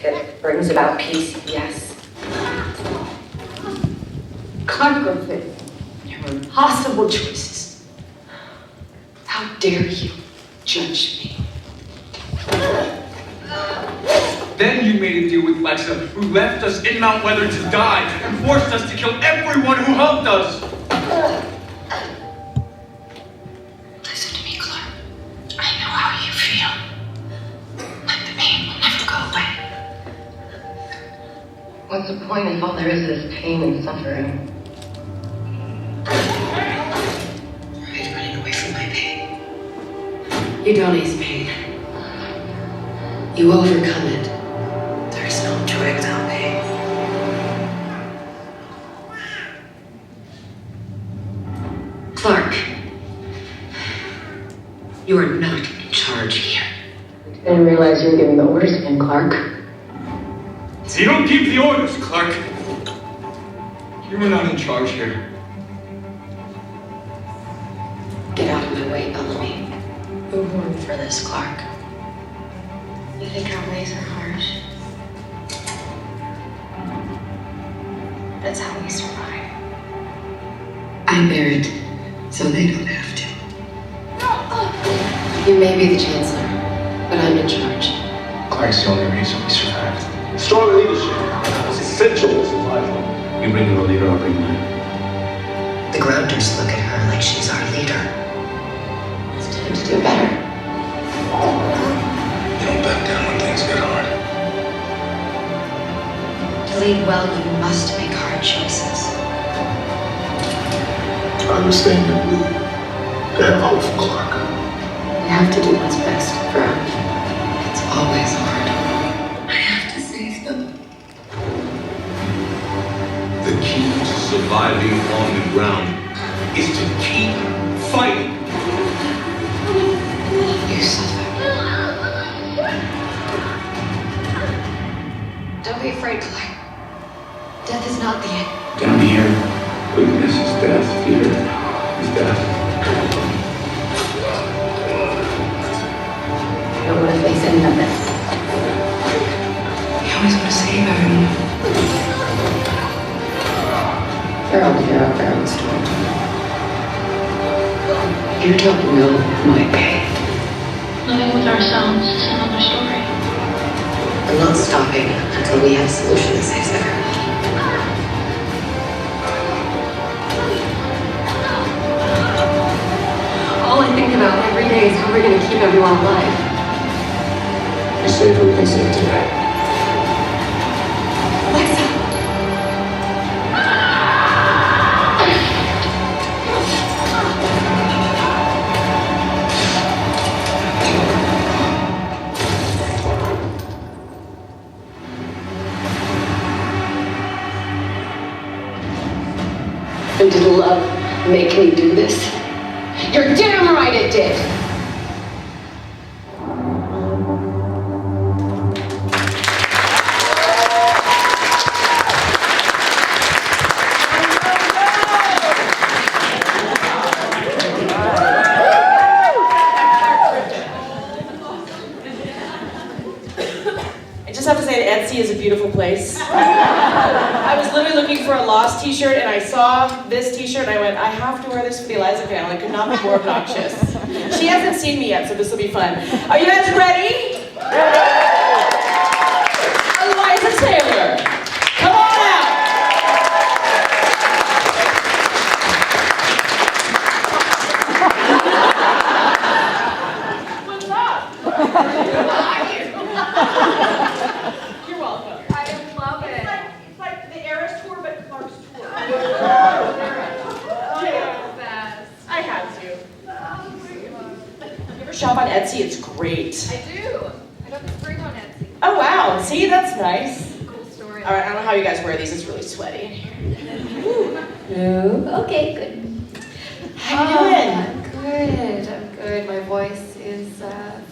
that brings about peace, yes. Clarke Griffin, your impossible choices. How dare you judge me? Then you made a deal with Eliza, who left us in Mount Weather to die and forced us to kill everyone who helped us. Listen to me, Clarke. I know how you feel. But the pain will never go away. What's the point if all there is pain and suffering? Are you running away from my pain? You don't ease pain. You overcome it. There's no joy without pain. Clarke, you are not in charge here. I didn't realize you were giving the orders again, Clarke. So you don't give the orders, Clarke. You were not in charge here. Get out of my way, Bellamy. Who warned for this, Clarke? You think our ways are harsh? That's how we survive. I bear it, so they don't have to. You may be the Chancellor, but I'm in charge. Clarke's the only reason we survived. Strong leadership is essential to survival. You bring your leader, I'll bring mine. The Grounders look at her like she's our leader. It's time to do better. You don't back down when things get hard. To lead well, you must make hard choices. I understand your need to have hope for Clarke. You have to do what's best for him. It's always hard. I have to save them. The key to surviving on the ground is to keep fighting. You suffer. Don't be afraid, Clarke. Death is not the end. Down here, weakness is death, fear is death. I don't want to face any of this. You always want to save everyone. They're all here out their own story. You don't know my pain. Living with ourselves is another story. I'm not stopping until we have a solution that saves everyone. All I think about every day is how we're going to keep everyone alive. We save who we can save today. Alexa! And did love make me do this? You're damn right it did! I just have to say that Etsy is a beautiful place. I was literally looking for a Lost t-shirt and I saw this t-shirt and I went, I have to wear this for the Eliza family. I could not be more obnoxious. She hasn't seen me yet, so this will be fun. Are you guys ready? Eliza Taylor, come on out. What's up? You're welcome. I love it. It's like the Eras tour, but Clarke's tour. Best. I had to. You ever shop on Etsy? It's great. I do. I got this ring on Etsy. Oh wow, see, that's nice. Cool story. All right, I don't know how you guys wear these. It's really sweaty in here. Okay, good. How you doing? I'm good. My voice is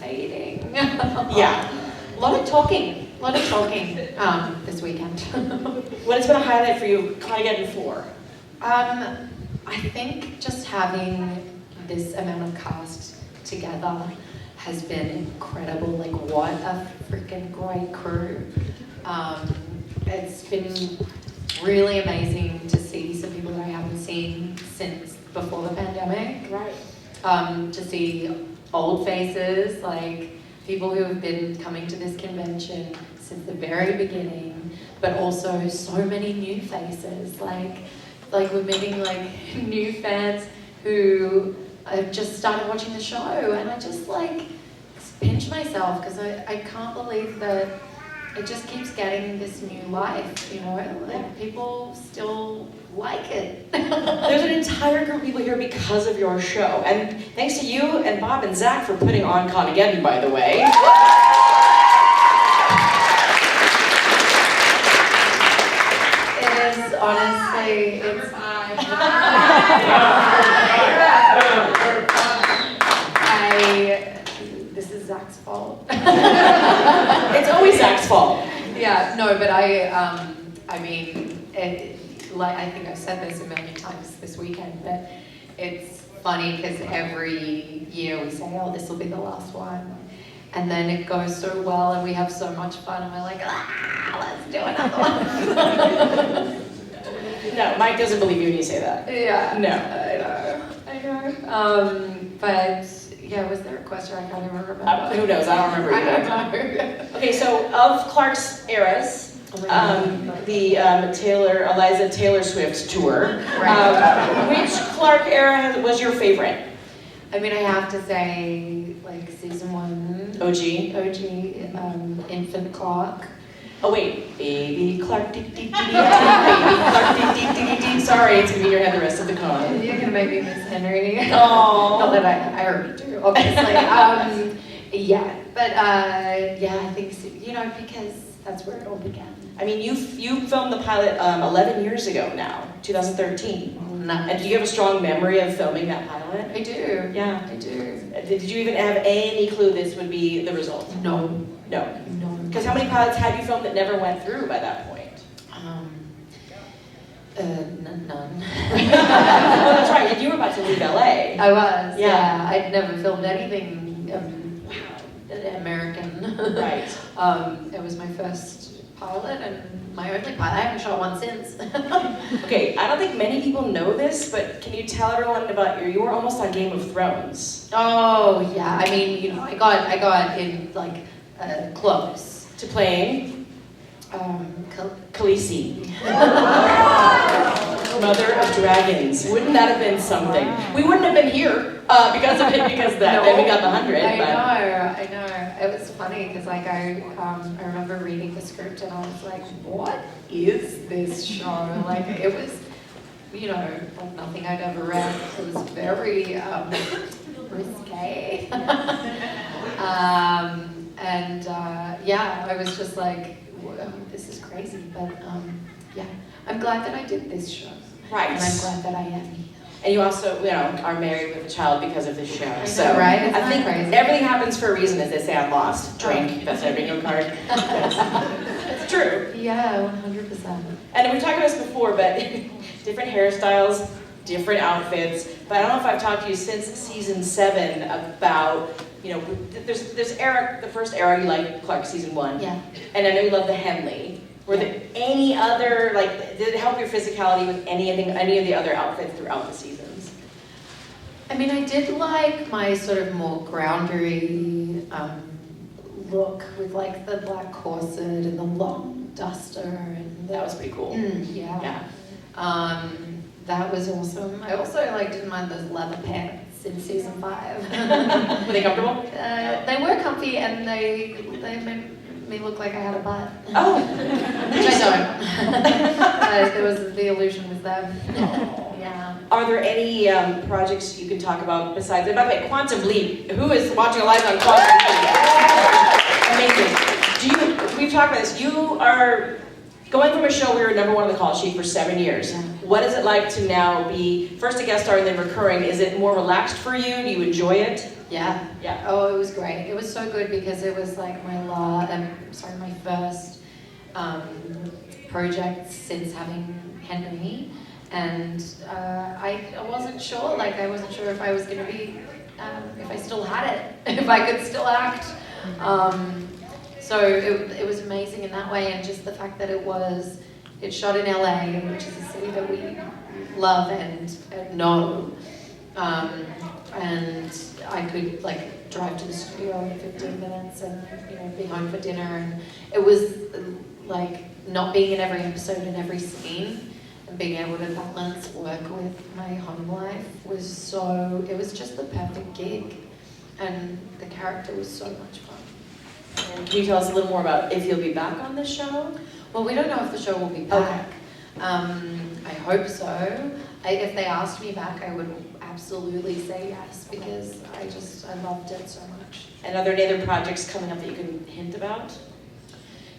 fading. Yeah. A lot of talking this weekend. What has been a highlight for you, ConAgeddon 4? I think just having this amount of cast together has been incredible. Like, what a freaking great crew. It's been really amazing to see some people that I haven't seen since before the pandemic. Right. To see old faces, like people who have been coming to this convention since the very beginning, but also so many new faces. Like we're meeting like new fans who have just started watching the show, and I just like pinch myself because I can't believe that it just keeps getting this new life, you know, like people still like it. There's an entire group of people here because of your show, and thanks to you and Bob and Zach for putting on ConAgeddon, by the way. It is honestly, it's this is Zach's fault. It's always Zach's fault. Yeah, no, but I mean, like I think I've said this a million times this weekend, but it's funny because every year we say, oh, this will be the last one. And then it goes so well and we have so much fun and we're like, let's do another one. No, Mike doesn't believe you when you say that. Yeah. No. I know. But yeah, was there a question? I can't even remember. Who knows? I don't remember either. I don't know. Okay, so of Clarke's eras, the Eliza Taylor Swift tour, which Clarke era was your favorite? I mean, I have to say, like season 1. OG. Infant Clarke. Oh wait, baby Clarke, baby Clarke, sorry, it's gonna be in your head the rest of the con. You're gonna make me miss Henry. Oh, not that I already do, obviously. Yeah, but yeah, I think so, you know, because that's where it all began. I mean, you filmed the pilot 11 years ago now, 2013. And do you have a strong memory of filming that pilot? I do. Yeah, I do. Did you even have any clue this would be the result? No. No. Because how many pilots had you filmed that never went through by that point? None. Oh, that's right. You were about to leave LA. I was. Yeah. I'd never filmed anything American. Right. It was my first pilot and my only pilot. I haven't shot one since. Okay, I don't think many people know this, but can you tell everyone about you were almost on Game of Thrones. Oh yeah. I mean, you know, I got in like close To playing Khaleesi. Mother of Dragons. Wouldn't that have been something? We wouldn't have been here because of it, because that. Then we got the 100. I know. It was funny because like I remember reading the script and I was like, what is this show? Like it was, you know, like nothing I'd ever read. It was very risque. Yeah, I was just like, this is crazy, but yeah, I'm glad that I did this show. Right. And I'm glad that I am here. And you also, you know, are married with a child because of this show. I know, So right? Isn't I that think crazy? everything happens for a reason, as they say on Lost. Drink. That's their bingo card. It's true. Yeah, 100%. And we've talked about this before, but different hairstyles, different outfits. But I don't know if I've talked to you since season 7 about, you know, there's era, the first era you like Clarke season 1. Yeah. And I know you love the Henley. Were there any other, like, did it help your physicality with any of the other outfits throughout the seasons? I mean, I did like my sort of more groundery look with like the black corset and the long duster, and That was pretty cool. yeah. That was awesome. I also like didn't mind those leather pants in season 5. Were they comfortable? They were comfy and they made me look like I had a butt. Oh, Which I don't. There was the illusion was them. Yeah. Are there any projects you can talk about besides? And by the way, Quantum Leap. Who is watching live on Quantum Leap? Amazing. We've talked about this. You are going from a show where you were #1 on the call sheet for 7 years. Yeah. What is it like to now be first a guest star and then recurring? Is it more relaxed for you? Do you enjoy it? Yeah. Yeah. Oh, it was great. It was so good because it was like my first project since having Henry, and I wasn't sure. Like I wasn't sure if I was going to be, if I still had it, if I could still act. So it was amazing in that way, and just the fact that it's shot in LA, which is a city that we love and know. And I could like drive to the studio in 15 minutes and be home for dinner, and it was like not being in every episode and every scene and being able to balance work with my home life it was just the perfect gig, and the character was so much fun. And can you tell us a little more about if you'll be back on this show? Well, we don't know if the show will be back. I hope so. If they asked me back, I would absolutely say yes, because I loved it so much. And are there any other projects coming up that you can hint about?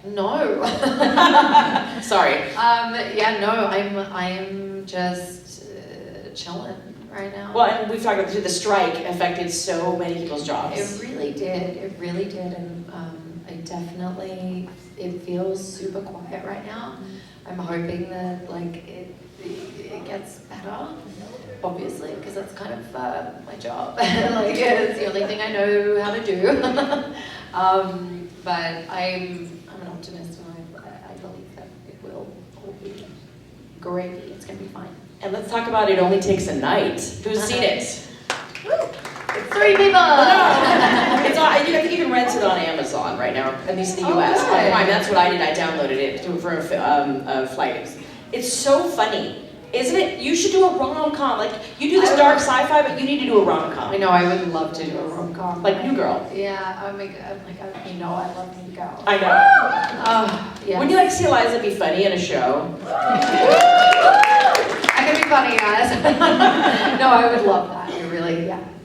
No. Sorry. I am just chilling right now. Well, and we've talked about the strike affected so many people's jobs. It really did, and it feels super quiet right now. I'm hoping that it gets better, obviously, because that's kind of my job. It's the only thing I know how to do. But I'm an optimist, and I believe that it will all be great. It's going to be fine. And let's talk about It Only Takes a Night. Who's seen it? It's 3 people! I think you can rent it on Amazon right now, at least in the US. good. On Prime. That's what I did. I downloaded it for a flight. It's so funny, isn't it? You should do a rom-com. Like, you do this dark sci-fi, but you need to do a rom-com. I know, I would love to do a rom-com. Like New Girl. Yeah, I love New Girl. I know. Yeah. Wouldn't you like to see Eliza be funny in a show? I can be funny, guys. No, I would love that.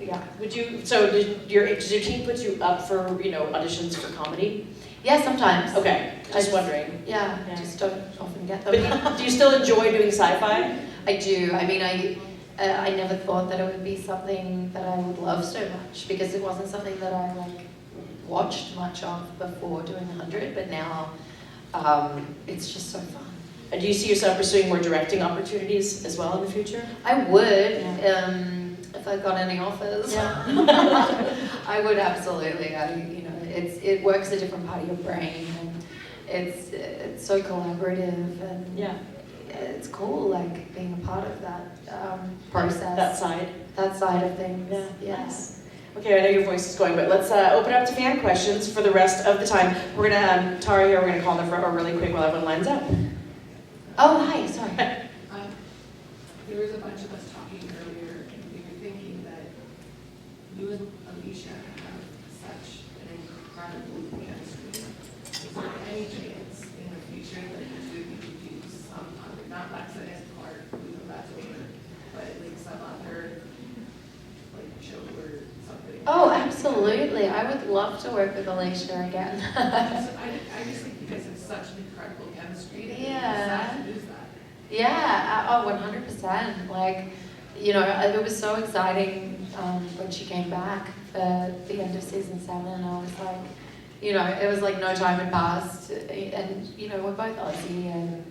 Yeah. Would you? So does your team put you up for auditions for comedy? Yeah, sometimes. Okay, just wondering. Yeah, Yeah. I just don't often get them. But do you still enjoy doing sci-fi? I do. I mean, I never thought that it would be something that I would love so much, because it wasn't something that I watched much of before doing 100, but now it's just so fun. And do you see yourself pursuing more directing opportunities as well in the future? I would, if I got any offers. Yeah. I would absolutely. It works a different part of your brain, and it's so collaborative, and Yeah. it's cool, being a part of that process. That side of things. Yeah. Yes. Okay, I know your voice is going, but let's open up to fan questions for the rest of the time. We're gonna Tara here. We're gonna call the front row really quick while everyone lines up. Oh, hi. Sorry. There was a bunch of us talking earlier, and we were thinking that you and Alicia have such an incredible chemistry. Is there any chance in the future that you could do some other, not Lexa as Clarke, we know that's over, but some other show or something? Oh, absolutely. I would love to work with Alicia again. I just think you guys have such an incredible chemistry. That Yeah. you lose that. Yeah, 100%. It was so exciting when she came back for the end of season 7. I was it was like no time had passed, and we're both Aussie and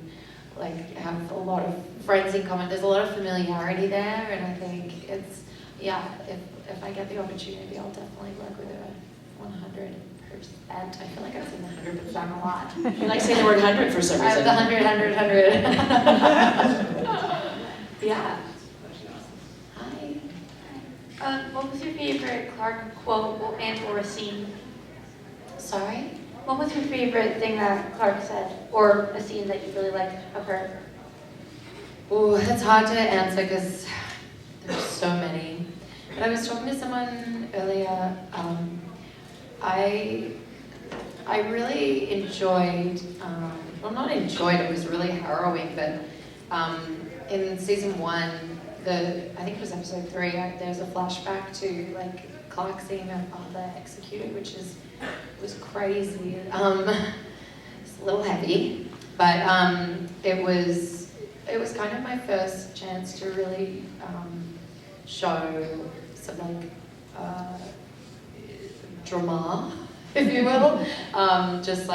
have a lot of friends in common. There's a lot of familiarity there, and I think it's if I get the opportunity, I'll definitely work with her 100%. I feel like I've seen the 100% a lot. You like saying the word 100 for some I have reason. the 100. Yeah. Hi. What was your favorite Clarke quote or scene? Sorry? What was your favorite thing that Clarke said, or a scene that you really liked of her? Oh, that's hard to answer because there's so many. But I was talking to someone earlier. I really enjoyed, not enjoyed, it was really harrowing, but in season 1, I think it was episode 3, there's a flashback to Clarke seeing her father executed, which was crazy. It's a little heavy, but it was kind of my first chance to really show some drama, if you will, just a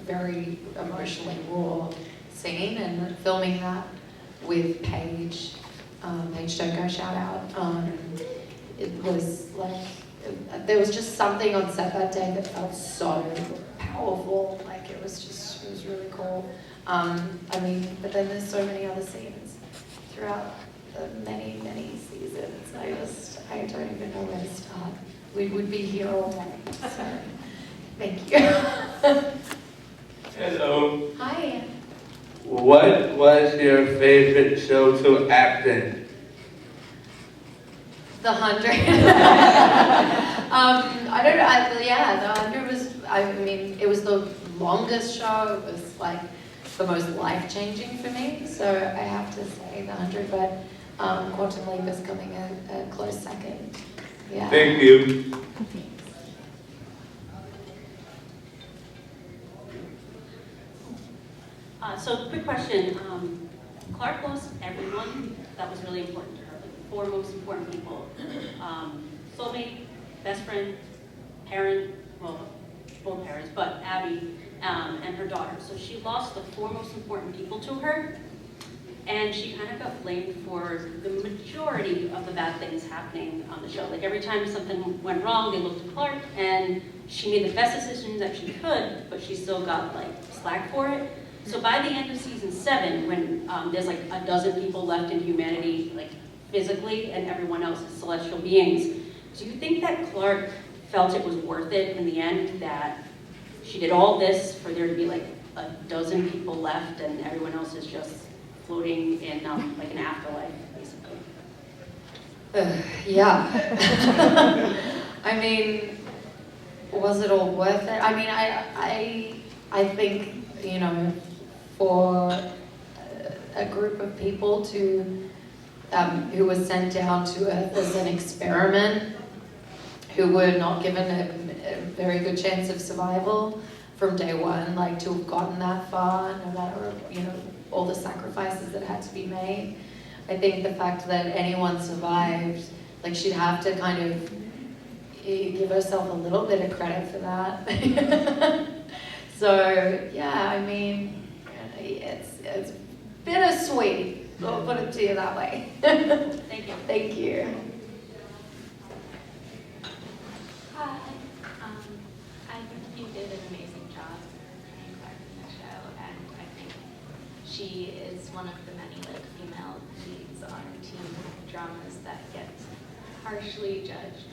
very emotionally raw scene, and filming that with Paige Donko, shout out. It was there was just something on set that day that felt so powerful. Like it was really cool. I mean, but then there's so many other scenes throughout the many seasons. I don't even know where to start. We would be here all day. So thank you. Hello. Hi. What was your favorite show to act in? The 100. The 100 was, I mean, it was the longest show. It was like the most life-changing for me. So I have to say the 100, but Quantum Leap is coming a close second. Yeah. Thank you. So quick question. Clarke lost everyone that was really important to her, like the four most important people. Soulmate, best friend, parent, well, both parents, but Abby and her daughter. So she lost the four most important people to her, and she kind of got blamed for the majority of the bad things happening on the show. Like every time something went wrong, they looked at Clarke, and she made the best decisions that she could, but she still got like slack for it. So by the end of season 7, when there's like a dozen people left in humanity, like physically, and everyone else is celestial beings, do you think that Clarke felt it was worth it in the end, that she did all this for there to be like a dozen people left and everyone else is just floating in like an afterlife, basically? Yeah. I mean, was it all worth it? I mean, I think, you know, for a group of people to who were sent down to Earth as an experiment, who were not given a very good chance of survival from day one, like to have gotten that far, no matter, you know, all the sacrifices that had to be made. I think the fact that anyone survived, like she'd have to kind of give herself a little bit of credit for that. So yeah, I mean, it's bittersweet. I'll put it to you that way. Thank you. Thank you. Hi. I think you did an amazing job portraying Clarke in the show, and I think she is one of the many like female leads on teen dramas that get harshly judged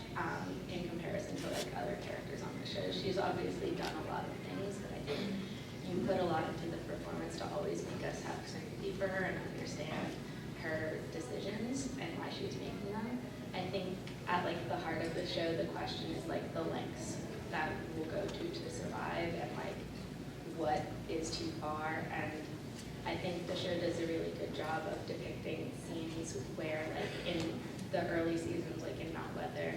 in comparison to like other characters on the show. She's obviously done a lot of things, but I think you put a lot into the performance to always make us have sympathy for her and understand her decisions and why she was making them. I think at like the heart of the show, the question is like the lengths that we'll go to survive and like what is too far. And I think the show does a really good job of depicting scenes where like in the early seasons, like in Mount Weather,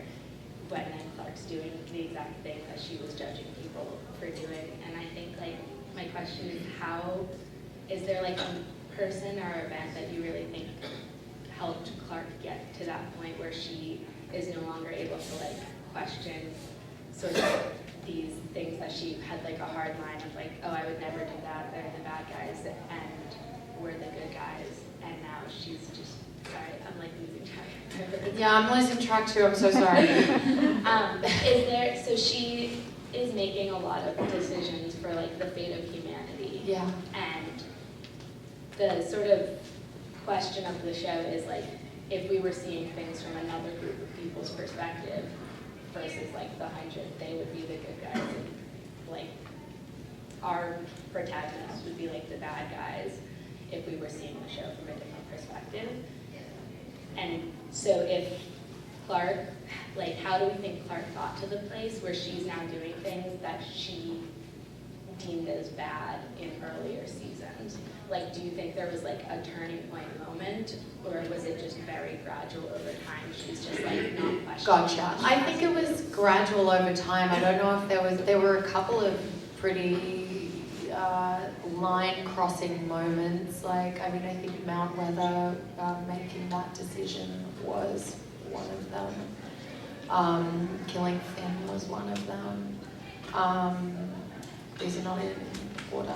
when Clarke's doing the exact thing that she was judging people for doing. And I think like my question is, how is there like a person or event that you really think helped Clarke get to that point where she is no longer able to like question sort of these things that she had like a hard line of like, oh, I would never do that, they're the bad guys and we're the good guys, and now she's just, sorry, I'm like losing track. Yeah, I'm losing track too, I'm so sorry. So she is making a lot of decisions for like the fate of humanity. Yeah. And the sort of question of the show is like, if we were seeing things from another group of people's perspective versus like the 100, they would be the good guys, and like our protagonists would be like the bad guys if we were seeing the show from a different perspective. And so if Clarke, like how do we think Clarke got to the place where she's now doing things that she deemed as bad in earlier seasons? Like, do you think there was like a turning point moment, or was it just very gradual over time? She's just like not questioning. Gotcha. I think it was gradual over time. I don't know if there were a couple of pretty line crossing moments. Like, I mean, I think Mount Weather making that decision was one of them. Killing Finn was one of them. These are not in order.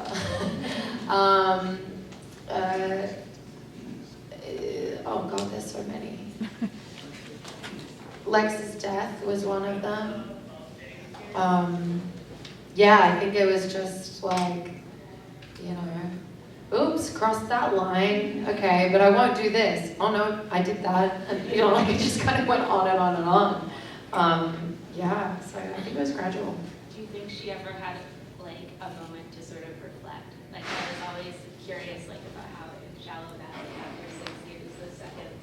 Oh God, there's so many. Lex's death was one of them. yeah, I think it was just like, you know, oops, crossed that line. Okay, but I won't do this. Oh no, I did that. And you know, like it just kind of went on and on and on. Yeah, so I think it was gradual. Do you think she ever had like a moment to sort of reflect? Like I was always curious like about how in Shallow Valley after 6 years, the second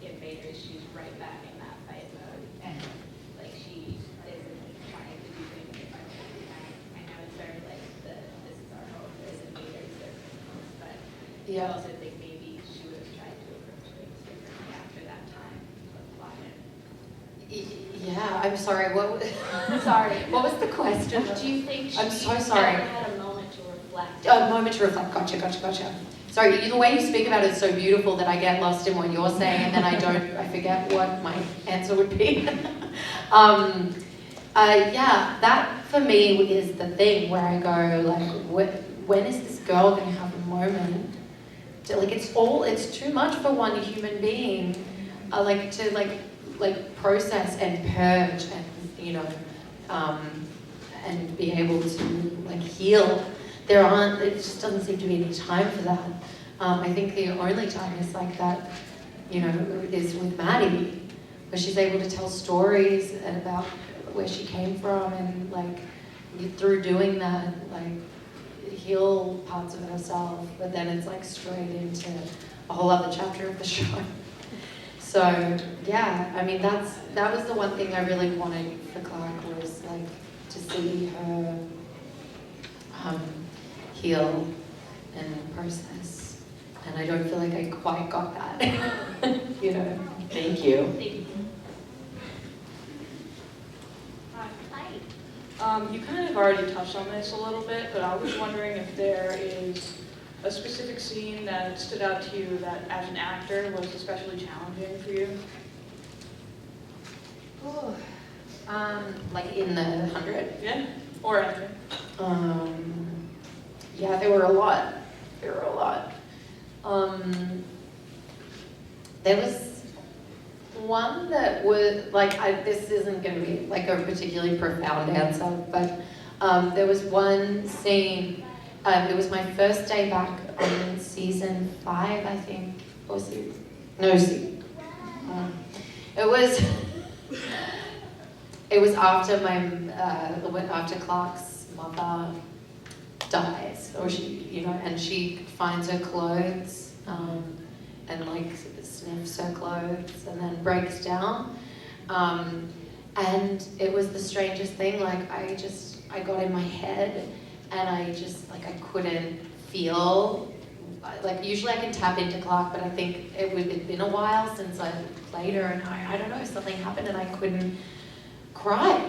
they're invaders, she's right back in that fight mode. And like she isn't trying to do things differently. I know it's very like this is our home, there's invaders, there's criminals, but I also think maybe she would have tried to approach things differently after that time. But why? Yeah, I'm sorry. Sorry. What was the question? Do you think she I'm so sorry. ever had a moment to reflect? A moment to reflect. Gotcha. Sorry, the way you speak about it is so beautiful that I get lost in what you're saying, and then I forget what my answer would be. Yeah, that for me is the thing where I go like, when is this girl going to have a moment? To, like, it's too much for one human being, to process and purge and, you know, and be able to like heal. It just doesn't seem to be any time for that. I think the only time is like that, you know, is with Maddie, where she's able to tell stories about where she came from and like through doing that, like heal parts of herself, but then it's like straight into a whole other chapter of the show. So yeah, I mean that was the one thing I really wanted for Clarke, was like to see her heal and process, and I don't feel like I quite got that. You know. Thank you. Thank you. You kind of already touched on this a little bit, but I was wondering if there is a specific scene that stood out to you that, as an actor, was especially challenging for you? Oh, like in the 100? Yeah, or after. Yeah, there were a lot. There was one that was like, this isn't going to be like a particularly profound answer, but there was one scene. It was my first day back on season 5, I think, or season. It was after after Clarke's mother dies, or and she finds her clothes and like sniffs her clothes and then breaks down. And it was the strangest thing. Like I got in my head. And I just, like, I couldn't feel, like, usually I can tap into Clarke, but I think it'd been a while since I played her, and I don't know, something happened and I couldn't cry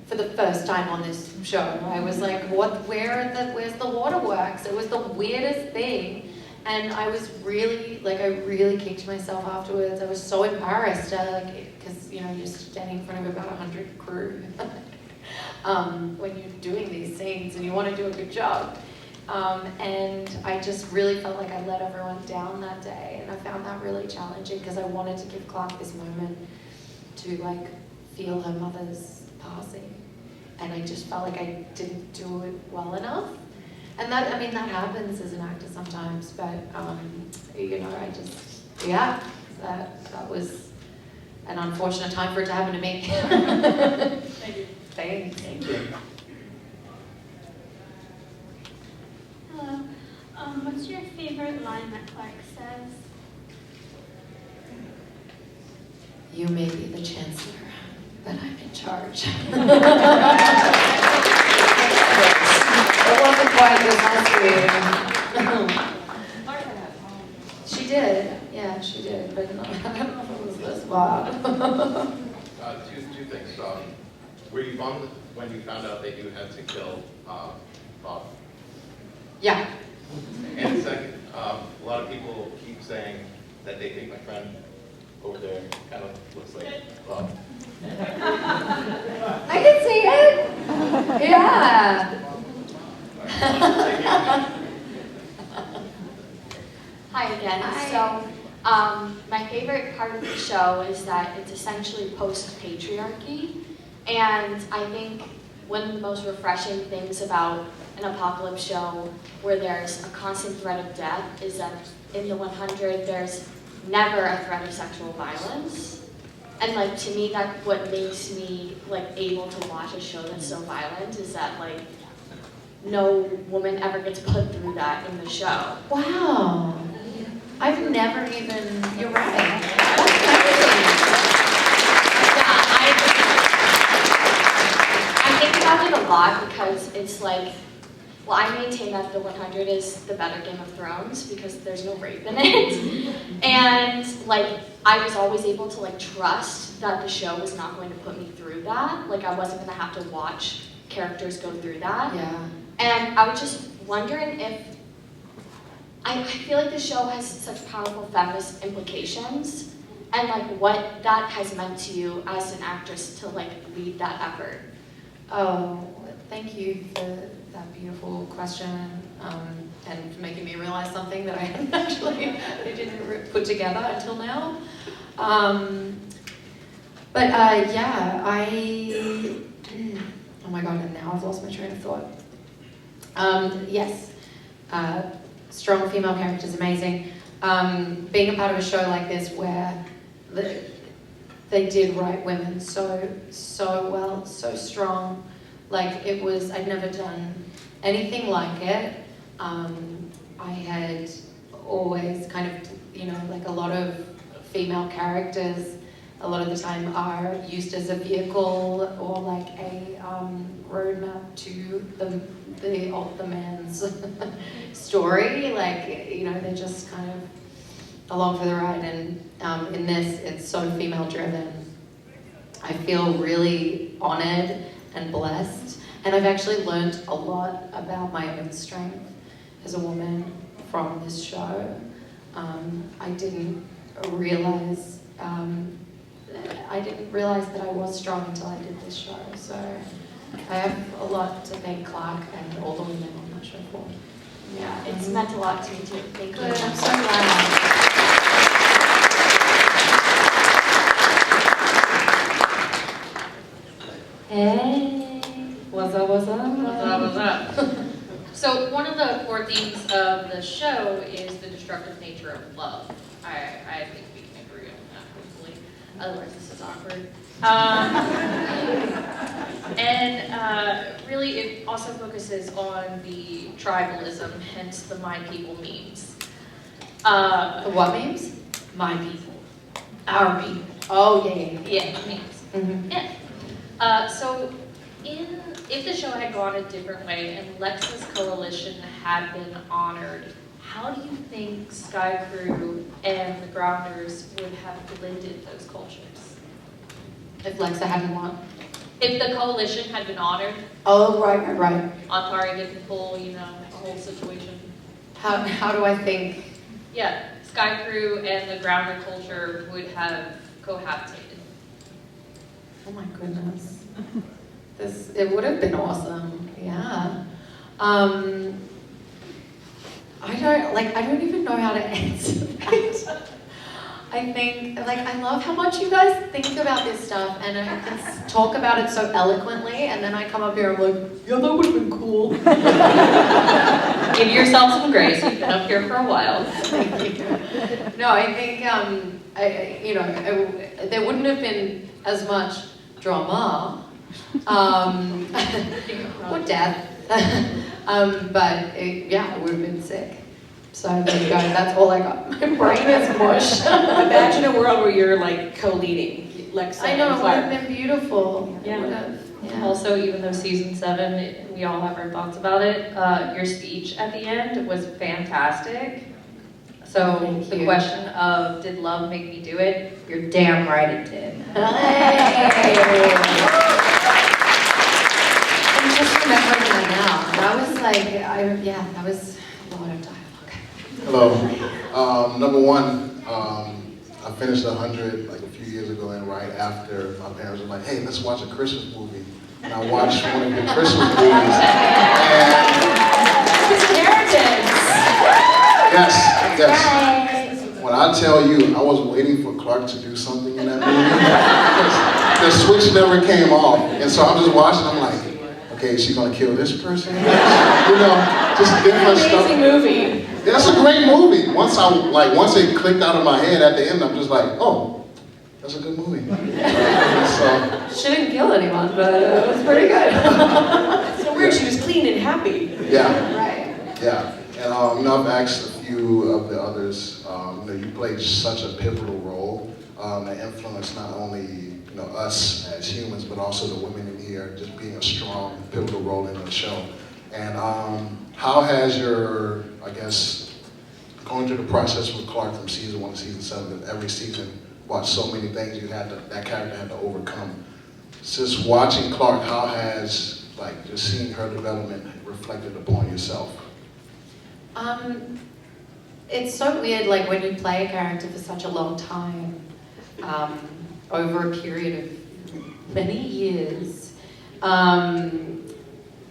for the first time on this show. I was like, where's the waterworks? It was the weirdest thing. And I was really, like, I really kicked myself afterwards. I was so embarrassed, because, you know, you're standing in front of about 100 crew. When you're doing these scenes and you want to do a good job. And I just really felt like I let everyone down that day, and I found that really challenging because I wanted to give Clarke this moment to like feel her mother's passing, and I just felt like I didn't do it well enough. And that, I mean, that happens as an actor sometimes, but you know, that was an unfortunate time for it to happen to me. Thank you. Thank you. Hello. What's your favorite line that Clarke says? You may be the chancellor, but I'm in charge. It wasn't quite this last week. She did, yeah, she did, but no, I don't know if it was this bad. Two things. Were you bummed when you found out that you had to kill Bob? Yeah. And second, a lot of people keep saying that they think my friend over there kind of looks like Bob. I can see it. Yeah. Hi again. Hi. So, my favorite part of the show is that it's essentially post-patriarchy, and I think one of the most refreshing things about an apocalypse show where there's a constant threat of death is that in the 100 there's never a threat of sexual violence. And like to me, that's what makes me like able to watch a show that's so violent is that like no woman ever gets put through that in the show. Wow. I've never even, you're right. I think about it a lot because it's like, well, I maintain that the 100 is the better Game of Thrones because there's no rape in it. And like, I was always able to like trust that the show was not going to put me through that. Like I wasn't gonna have to watch characters go through that. Yeah. And I was just wondering if, I feel like the show has such powerful feminist implications and like what that has meant to you as an actress to like lead that effort. Oh, thank you for that beautiful question and for making me realize something that I hadn't actually didn't put together until now. Yeah, oh my God, and now I've lost my train of thought. Yes, strong female characters, amazing. Being a part of a show like this where they did write women so well, so strong. Like it was, I'd never done anything like it. I had always kind of, you know, like a lot of female characters a lot of the time are used as a vehicle or like a roadmap to the man's story. Like, you know, they're just kind of along for the ride. And in this, it's so female driven. I feel really honored and blessed. And I've actually learned a lot about my own strength as a woman from this show. I didn't realize that I was strong until I did this show. So I have a lot to thank Clarke and all the women on that show for. Yeah, it's meant a lot to me too. Thank you. Good, I'm so glad. Hey, what's up, what's up? What's up, what's up? So one of the core themes of the show is the destructive nature of love. I think we can agree on that, hopefully. Otherwise this is awkward. Really it also focuses on the tribalism, hence the my people memes. The what memes? My people. Our people. Oh, yeah. Yeah, memes. Mm-hmm. Yeah. So if the show had gone a different way and Lex's coalition had been honored, how do you think Sky Crew and the Grounders would have blended those cultures? If Lexa hadn't won? If the coalition had been honored. Oh, right. On Tari didn't pull, you know, the whole situation. How do I think? Yeah, Sky Crew and the Grounder culture would have cohabitated. Oh my goodness. It would have been awesome. Yeah. I don't even know how to answer that. I think, I love how much you guys think about this stuff and I can talk about it so eloquently and then I come up here and I'm like, yeah, that would have been cool. Give yourself some grace, you've been up here for a while. Thank you. No, I think, there wouldn't have been as much drama, or death, but it would have been sick. So there you go, that's all I got. My brain is mush. Imagine a world where you're like co-leading, Lexa. I know, and it would Clarke. have been beautiful. Yeah. Also, even though season 7, we all have our thoughts about it, your speech at the end was fantastic. So the question of, did love make me do it? You're damn right it did. I'm just remembering that now. That was that was a lot of dialogue. Hello. Number one, I finished 100 like a few years ago, and right after my parents were like, "Hey, let's watch a Christmas movie." And I watched one of the Christmas movies. And yes. When I tell you, I was waiting for Clarke to do something in that movie. The switch never came off, and so I'm just watching. I'm like, okay, is she gonna kill this person? You know, just different stuff. Amazing movie. Yeah, that's a great movie. Once it clicked out of my head at the end, I'm just like, oh, that's a good movie. So, She didn't kill anyone, but it was pretty good. It's so weird, she was clean and happy. yeah, Right. yeah. And you know, I've asked a few of the others. You know, you played such a pivotal role that influenced not only us as humans, but also the women in here, just being a strong, pivotal role in the show. And how has your, I guess, going through the process with Clarke from season 1 to season 7, every season, watched so many things that character had to overcome. Just watching Clarke, how has, like, just seeing her development reflected upon yourself? It's so weird, like when you play a character for such a long time, over a period of many years,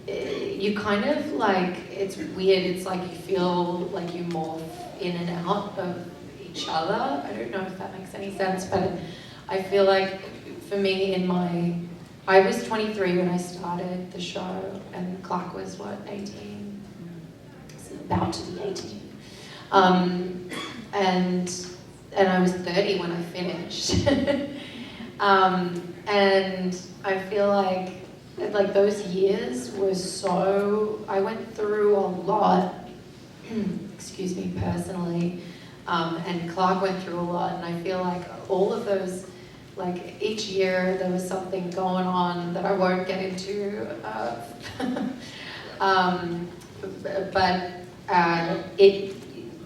you kind of like, it's weird, it's like you feel like you morph in and out of each other. I don't know if that makes any sense, but I feel like for me I was 23 when I started the show, and Clarke was what, 18? It's about to be 18. And I was 30 when I finished. And I feel like those years were so, I went through a lot, excuse me, personally, and Clarke went through a lot, and I feel like all of those, like each year there was something going on that I won't get into,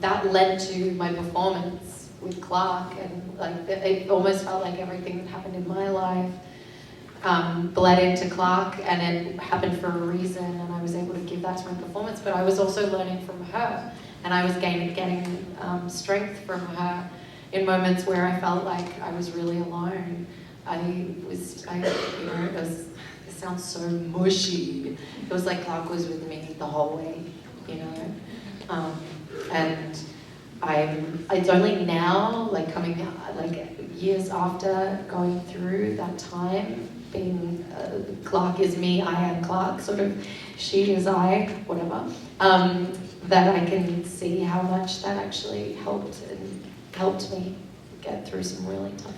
that led to my performance with Clarke, and like it almost felt like everything that happened in my life bled into Clarke, and it happened for a reason, and I was able to give that to my performance. But I was also learning from her, and I was getting strength from her in moments where I felt like I was really alone. It sounds so mushy. It was like Clarke was with me the whole way, and it's only now, like coming out, like years after going through that time, being Clarke is me, I am Clarke, sort of she is I, whatever, that I can see how much that actually helped me get through some really tough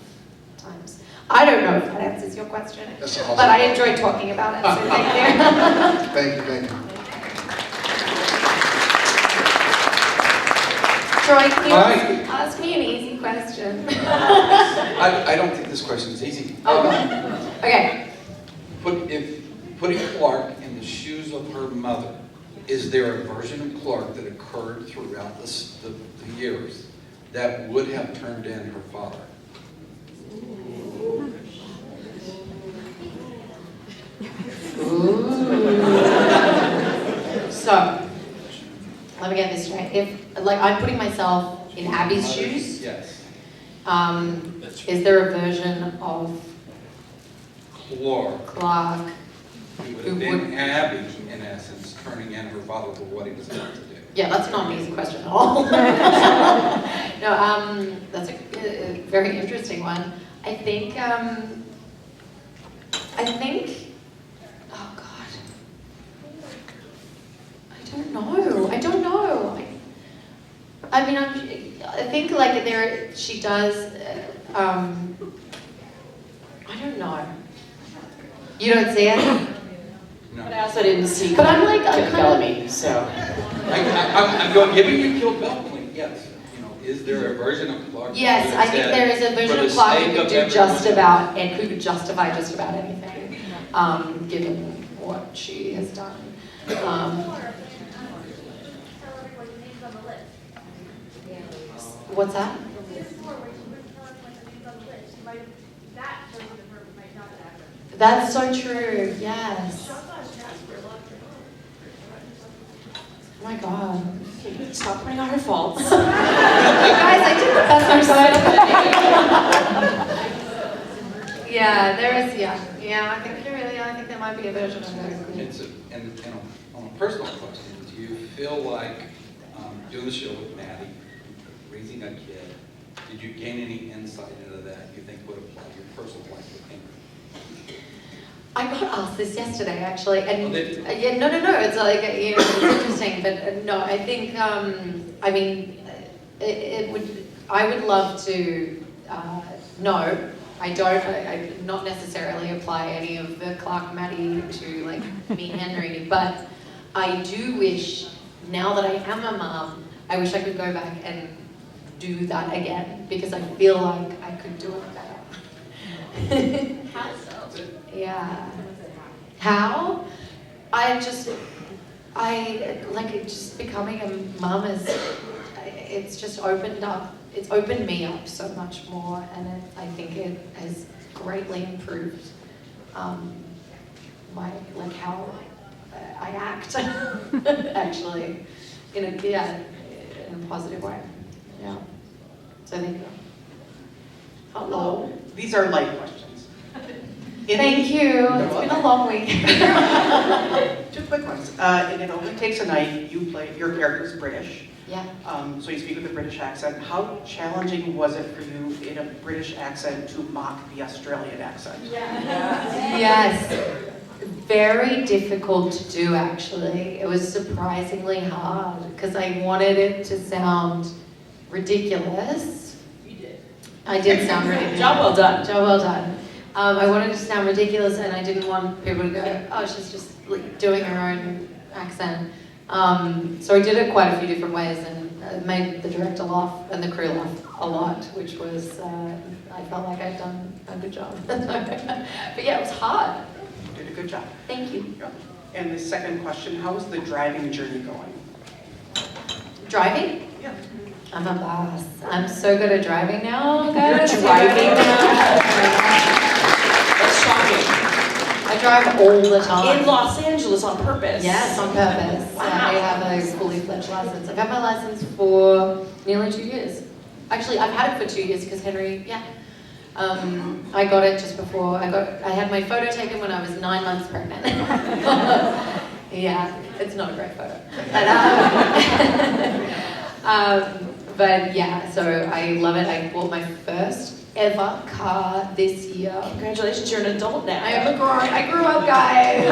times. I don't know if that answers your question, Awesome. but I enjoyed talking about it, so thank you. Thank you. Troy, can you ask me an easy question? I don't think this question is easy. Okay. Putting Clarke in the shoes of her mother, is there a version of Clarke that occurred throughout the years that would have turned in her father? So, let me get this straight. If, like, I'm putting myself in Abby's shoes, yes. Is there a version of Clarke who would have been Abby, in essence, turning in her father for what he was about to do? Yeah, that's not an easy question at all. No, that's a very interesting one. I think, oh God, I don't know. I mean, I think like she does, I don't know. You don't see it? No. But I also didn't see. But I'm like, Kill Bellamy, so. I'm giving you Kill Bellamy, yes. Is there a version of Clarke? Yes, I think there is a version of Clarke who could do just about, and who could justify just about anything, given what she has done. What's that? That's so true, yes. Oh my God. Stop pointing out her faults. Guys, I did the best I could. Yeah, there is, yeah, I think there might be a version of her. And on a personal question, do you feel like doing the show with Maddie, raising a kid, did you gain any insight into that you think would apply to your personal life with him? I got asked this yesterday, actually, and did you? yeah, no, it's like, you know, it's interesting, but no, I think, I mean, I would love to, no, I don't, I not necessarily apply any of the Clarke Maddie to like me Henry, but I do wish, now that I am a mum, I wish I could go back and do that again, because I feel like I could do it better. How so? Yeah. How? Just becoming a mum it's just it's opened me up so much more, and I think it has greatly improved how I act, actually, in a positive way. Yeah. So thank you. Hello. These are light questions. Thank you. It's been a long week. 2 quick ones. In It Only Takes a Night, your character is British. Yeah. So you speak with a British accent. How challenging was it for you in a British accent to mock the Australian accent? Yes. Very difficult to do, actually. It was surprisingly hard because I wanted it to sound ridiculous. You did. I did sound ridiculous. Job well done. Job well done. I wanted it to sound ridiculous, and I didn't want people to go, oh, she's just like, doing her own accent. So I did it quite a few different ways, and made the director laugh and the crew laugh a lot, which was, I felt like I'd done a good job. But yeah, it was hard. You did a good job. Thank you. And the second question, how is the driving journey going? Driving? Yeah. I'm a boss. I'm so good at driving now, guys. You're driving now? That's shocking. I drive all the time. In Los Angeles on purpose? Yes, on purpose. Wow. I have a fully fledged license. I've had my license for nearly 2 years. Actually, I've had it for 2 years because Henry, I got it just before I had my photo taken when I was 9 months pregnant. Yeah, it's not a great photo. But yeah, so I love it. I bought my first ever car this year. Congratulations, you're an adult now. I grew up, guys. You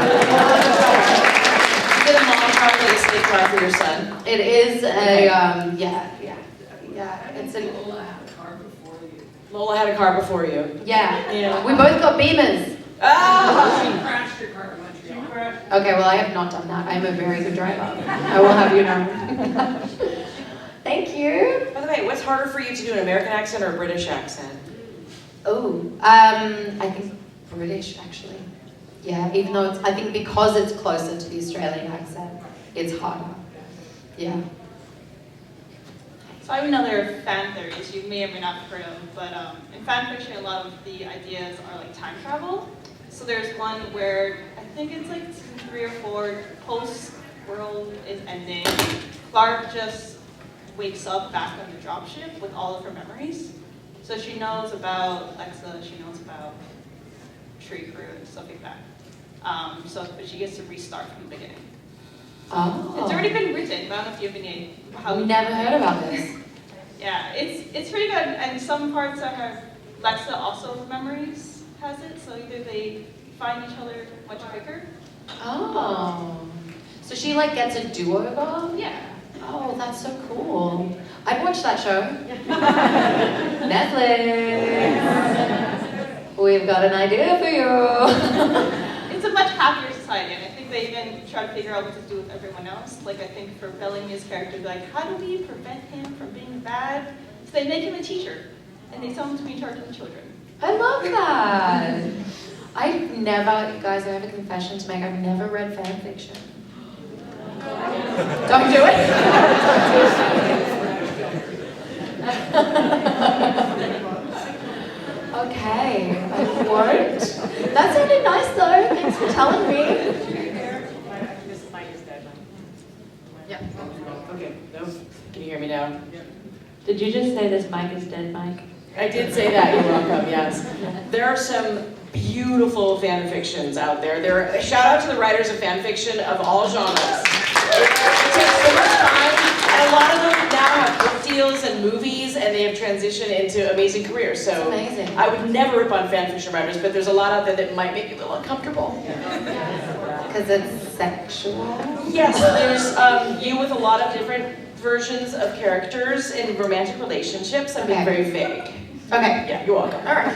get a mom car, like a slave car for your son. It is a, yeah. It's a, Lola had a car before you. Yeah. We both got Beamers. Ah! She crashed your car in Montreal. Okay, well, I have not done that. I'm a very good driver. I will have you know. Thank you. By the way, what's harder for you to do, an American accent or a British accent? Oh, I think British, actually. Yeah, even though I think because it's closer to the Australian accent, it's harder. Yeah. So I have another fan theories you may or may not have heard of, but in fan fiction, a lot of the ideas are like time travel. So there's one where I think it's like season 3 or 4, post-world is ending. Clarke just wakes up back on the dropship with all of her memories. So she knows about Alexa, she knows about Tree Crew and stuff like that. But she gets to restart from the beginning. Oh. It's already been written, but I don't know if you have any. Never heard about this. Yeah, it's pretty good, and some parts that have Lexa also memories has it, so either they find each other much quicker. Oh. So she like gets a do-over? Yeah. Oh, that's so cool. I'd watch that show. Netflix. We've got an idea for you. It's a much happier society, and I think they even try to figure out what to do with everyone else. Like, I think for Bellamy's character, like, how do we prevent him from being bad? So they make him a teacher, and they tell him to be in charge of the children. I love that. I've never, guys, I have a confession to make. I've never read fan fiction. Don't do it. Okay, I won't. That sounded nice though. Thanks for telling me. This mic is dead. Yeah. Okay, no. Can you hear me now? Did you just say this mic is dead, Mike? I did say that, you're welcome, yes. There are some beautiful fan fictions out there. Shout out to the writers of fan fiction of all genres. It takes so much time, and a lot of them now have book deals and movies, and they have transitioned into amazing careers. So It's amazing. I would never rip on fan fiction writers, but there's a lot out there that might make you a little uncomfortable. Because it's sexual? Yes, there's you with a lot of different versions of characters in romantic relationships. I'm being very vague. Okay. Yeah, you're welcome. All right.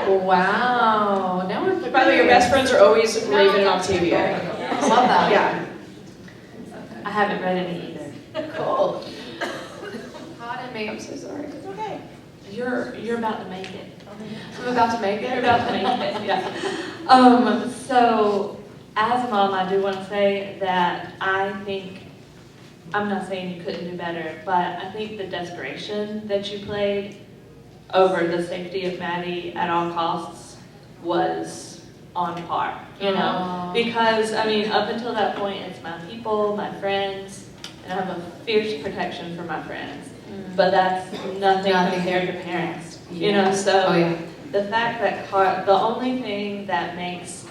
Wow. Now we're By the way, your best friends are always Raven and Octavia. I love that. Yeah. I haven't read any either. Cool. Pardon me, I'm so sorry. It's okay. You're about to make it. I'm about to make it. You're about to make it. Yeah. So as a mom, I do want to say that I think, I'm not saying you couldn't do better, but I think the desperation that you played over the safety of Maddie at all costs was on par, you know? Aww. Because, I mean, up until that point, it's my people, my friends, and I have a fierce protection for my friends. But that's nothing compared to parents, you know? So the fact that the only thing that makes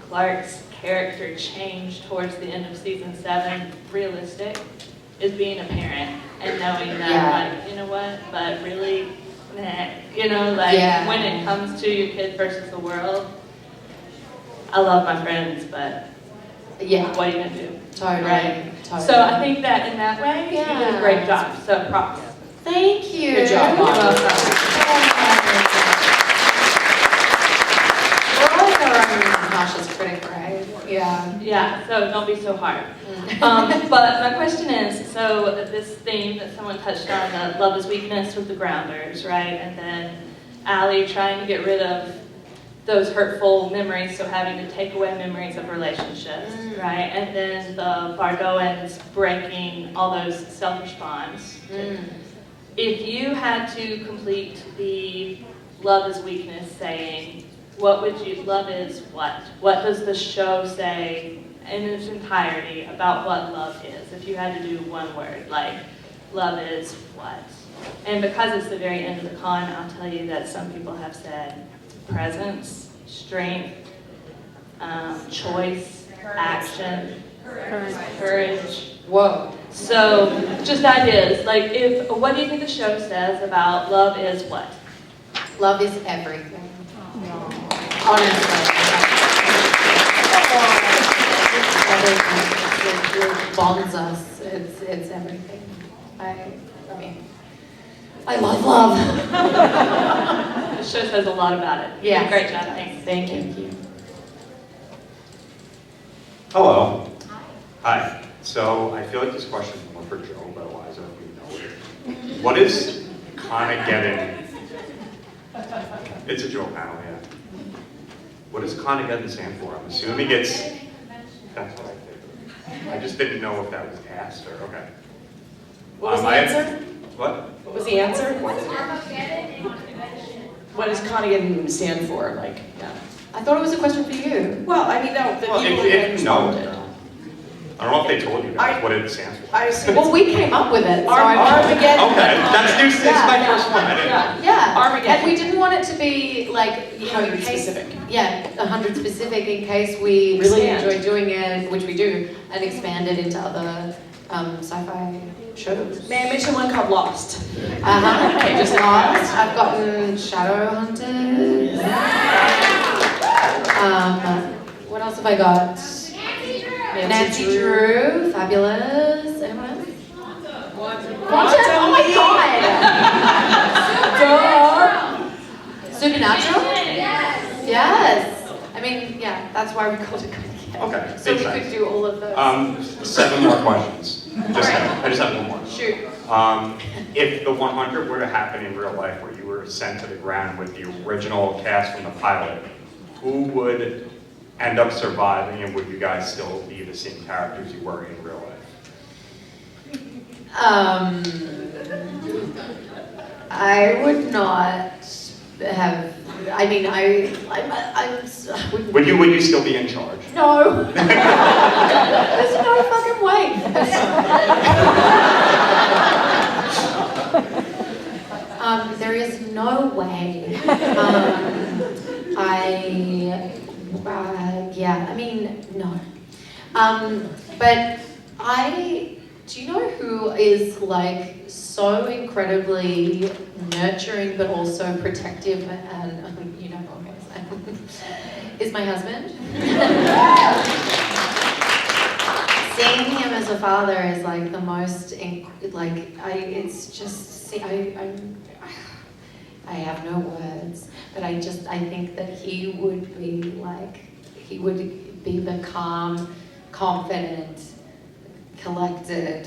Clarke's character change towards the end of season 7 realistic is being a parent and knowing that, like, you know what, but really, nah, you know, like when it comes to your kid versus the world, I love my friends, but what are you gonna do? Totally. Right? Totally. So I think that in that way, you did a great job. So props. Thank you. Good job, Mom. We're also our Natasha's critic, right? Yeah. Yeah, so don't be so hard. But my question is, so this theme that someone touched on, the love is weakness with the grounders, right? And then Allie trying to get rid of those hurtful memories, so having to take away memories of relationships, right? And then the Bargoans breaking all those selfish bonds. If you had to complete the love is weakness saying, what would you, love is what? What does the show say in its entirety about what love is? If you had to do one word, like, love is what? And because it's the very end of the con, I'll tell you that some people have said presence, strength, choice, action, courage. Whoa. So, just ideas. Like, what do you think the show says about love is what? Love is everything. Honestly. It bonds us. It's everything. I mean, I love love. The show says a lot about it. Yeah. Great job. Thanks. Thank you. Hello. Hi. So I feel like this question is more for Joe, but Eliza, if you know it. What is ConAgeddon? It's a Joe panel, yeah. What does ConAgeddon stand for? I'm assuming it's, that's what I figured. I just didn't know if that was asked or, okay. What was the answer? What? What was the answer? What does ConAgeddon stand for? Like, yeah. I thought it was a question for you. Well, I mean, no, the Well, people if that you know, responded. I don't know if they told you guys what it stands for. I assume Well, we came up with it. So Armageddon. Okay, that's new. It's my first one. I didn't. Yeah. Armageddon. And we didn't want it to be like, you know, in 100 case, specific. Yeah, 100 specific in case we really enjoy doing it, which we do, and expand it into other sci-fi shows. May I mention one called Lost? Okay, just Lost. I've gotten Shadowhunters. What else have I got? Nancy Drew. Fabulous. Anyone else? Quantum. Oh my god! Supernatural? Yes. I mean, yeah, that's why we called it ConAgeddon. Okay, So we makes could sense. do all of those. 7 more questions. I just have one more. Shoot. If the 100 were to happen in real life, where you were sent to the ground with the original cast from the pilot, who would end up surviving, and would you guys still be the same characters you were in real life? I would not have. I mean, I'm. Would you still be in charge? No. There's no fucking way. There is no way. Yeah, I mean, no. But do you know who is like so incredibly nurturing but also protective and you know what I'm saying? Is my husband. Seeing him as a father is like the most, I have no words, but I think that he would be the calm, confident, collected,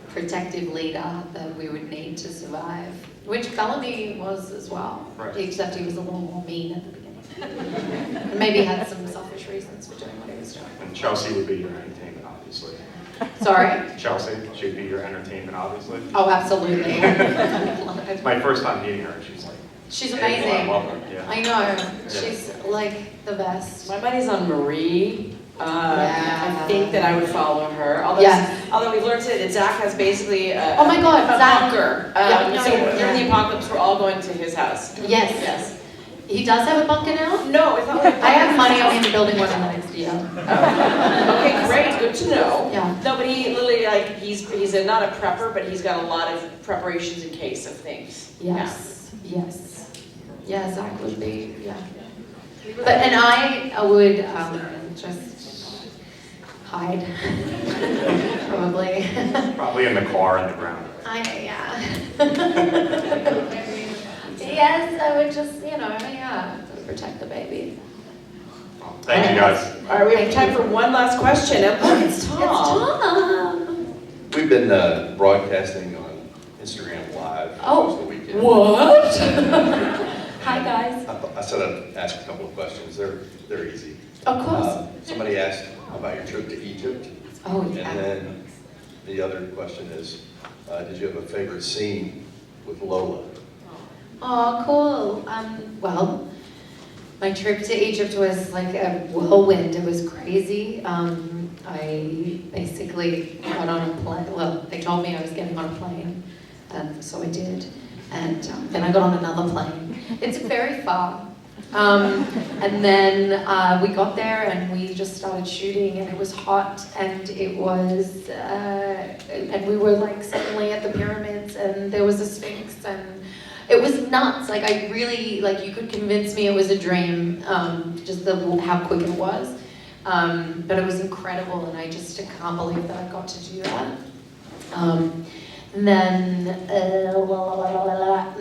protective leader that we would need to survive, which Bellamy was as well, Right. except he was a little more mean at the beginning. And maybe had some selfish reasons for doing what he was doing. And Chelsea would be your entertainment, obviously. Sorry? Chelsea, she'd be your entertainment, obviously. Oh, absolutely. It's my first time meeting her, and she's like, She's hey, amazing. well, I love her. Yeah. I know. She's like the best. My money's on Marie. Yeah. I think that I would follow her. Although, Yes. although we've learned that Zach has basically Oh my God, a Zach. bunker. Yeah, So yeah. during the apocalypse, we're all going to his house. Yes. Yes. He does have a bunker now? No, it's not like I have money on him building one in the next year. Okay, great, good to know. Yeah. No, but he literally he's not a prepper, but he's got a lot of preparations in case of things. Yes. Yes. Yeah, Zach would be, yeah. And I would just hide. Probably. Probably in the car in the ground. Yes, I would just, protect the baby. Thank you, guys. All right, we have time for one last question. And look, it's Tom. Tom. We've been broadcasting on Instagram Live Oh, the weekend. what? Hi, guys. I said I'd ask a couple of questions. They're easy. Of course. Somebody asked about your trip to Egypt. Oh, yeah. And then the other question is, did you have a favorite scene with Lola? Oh, cool. Well, my trip to Egypt was like a whirlwind. It was crazy. I basically got on a plane. Well, they told me I was getting on a plane, and so I did. And then I got on another plane. It's very far. And then we got there and we just started shooting, and it was hot, and it was, and we were like suddenly at the pyramids, and there was a Sphinx, and it was nuts. Like I really, like you could convince me it was a dream, just how quick it was. But it was incredible, and I just can't believe that I got to do that. And then Lola,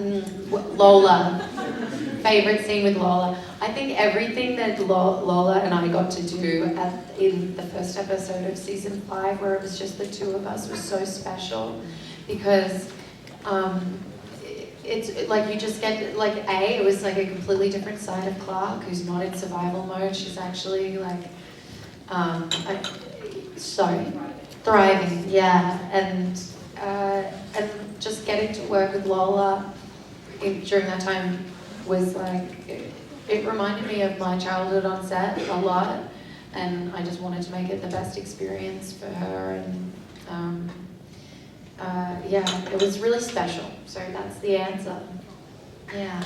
favorite scene with Lola. I think everything that Lola and I got to do in the first episode of season 5, where it was just the two of us, was so special, because it's like you just get it was like a completely different side of Clarke, who's not in survival mode. She's actually like thriving, yeah, and just getting to work with Lola during that time was like, it reminded me of my childhood on set a lot, and I just wanted to make it the best experience for her, and yeah, it was really special. So that's the answer. Yeah.